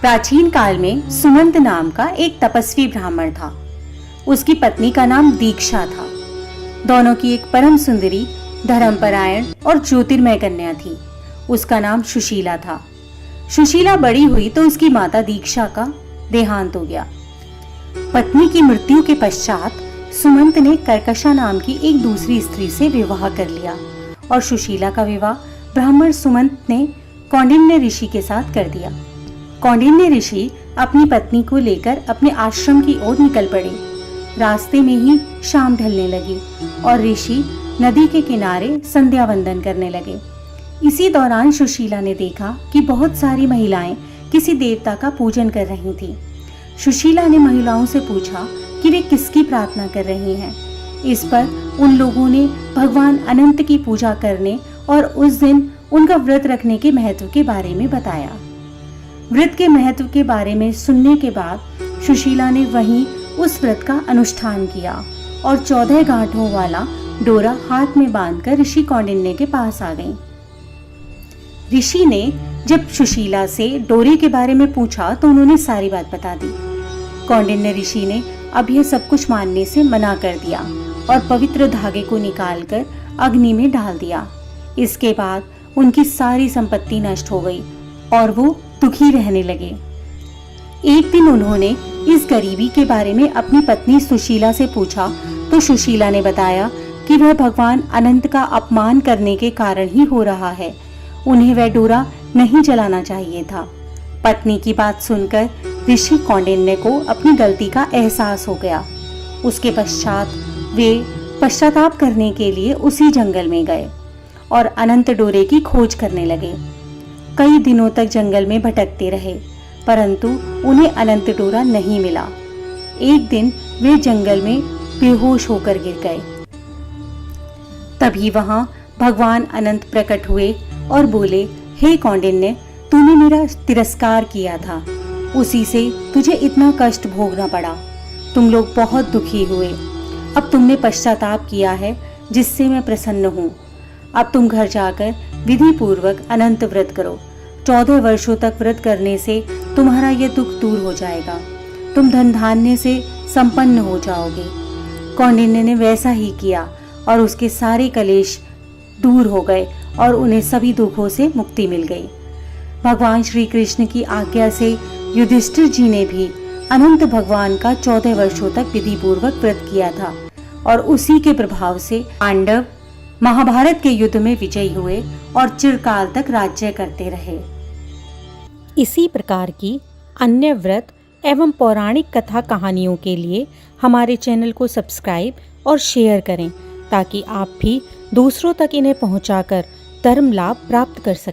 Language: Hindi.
प्राचीन काल में सुमंत नाम का एक तपस्वी ब्राह्मण था। उसकी पत्नी का नाम दीक्षा था। दोनों की एक परम सुंदरी, धर्मपरायण और ज्योतिर्मय कन्या थी। उसका नाम सुशीला था। सुशीला बड़ी हुई तो उसकी माता दीक्षा का देहांत हो गया। पत्नी की मृत्यु के पश्चात सुमंत ने कर्कशा नाम की एक दूसरी स्त्री से विवाह कर लिया और सुशीला का विवाह ब्राह्मण सुमंत ने कौंडिन्य ऋषि के साथ कर दिया। कौंडिन्य ऋषि अपनी पत्नी को लेकर अपने आश्रम की ओर निकल पड़े। रास्ते में ही शाम ढलने लगी और ऋषि नदी के किनारे संध्या वंदन करने लगे। इसी दौरान सुशीला ने देखा कि बहुत सारी महिलाएं किसी देवता का पूजन कर रही थीं। सुशीला ने महिलाओं से पूछा कि वे किसकी प्रार्थना कर रही हैं। इस पर उन लोगों ने भगवान अनंत की पूजा करने और उस दिन उनका व्रत रखने के महत्व के बारे में बताया। व्रत के महत्व के बारे में सुनने के बाद सुशीला ने वहीं उस व्रत का अनुष्ठान किया और 14 गांठों वाला डोरा हाथ में बांधकर ऋषि कौंडिन्य के पास आ गई। ऋषि ने जब सुशीला से डोरे के बारे में पूछा तो उन्होंने सारी बात बता दी। कौंडिन्य ऋषि ने अब यह सब कुछ मानने से मना कर दिया और पवित्र धागे को निकालकर अग्नि में डाल दिया। इसके बाद उनकी सारी संपत्ति नष्ट हो गई और वो दुखी रहने लगे। एक दिन उन्होंने इस गरीबी के बारे में अपनी पत्नी सुशीला से पूछा तो सुशीला ने बताया कि वह भगवान अनंत का अपमान करने के कारण ही हो रहा है। उन्हें वह डोरा नहीं जलाना चाहिए था। पत्नी की बात सुनकर ऋषि कौंडिन्य को अपनी गलती का एहसास हो गया। उसके पश्चात वे पश्चाताप करने के लिए उसी जंगल में गए और अनंत डोरे की खोज करने लगे। कई दिनों तक जंगल में भटकते रहे परंतु उन्हें अनंत डोरा नहीं मिला। एक दिन वे जंगल में बेहोश होकर गिर गए। तभी वहां भगवान अनंत प्रकट हुए और बोले, हे कौंडिन्य, तूने मेरा तिरस्कार किया था, उसी से तुझे इतना कष्ट भोगना पड़ा। तुम लोग बहुत दुखी हुए। अब तुमने पश्चाताप किया है जिससे मैं प्रसन्न हूँ। अब तुम घर जाकर विधि पूर्वक अनंत व्रत करो। 14 वर्षों तक व्रत करने से तुम्हारा यह दुख दूर हो जाएगा। तुम धन धान्य से संपन्न हो जाओगे। कौंडिन्य ने वैसा ही किया और उसके सारे कलेश दूर हो गए और उन्हें सभी दुखों से मुक्ति मिल गई। भगवान श्री कृष्ण की आज्ञा से युधिष्ठिर जी ने भी अनंत भगवान का 14 वर्षों तक विधि पूर्वक व्रत किया था और उसी के प्रभाव से पांडव महाभारत के युद्ध में विजयी हुए और चिरकाल तक राज्य करते रहे। इसी प्रकार की अन्य व्रत एवं पौराणिक कथा कहानियों के लिए हमारे चैनल को सब्सक्राइब और शेयर करें ताकि आप भी दूसरों तक इन्हें पहुंचाकर धर्म लाभ प्राप्त कर सकें।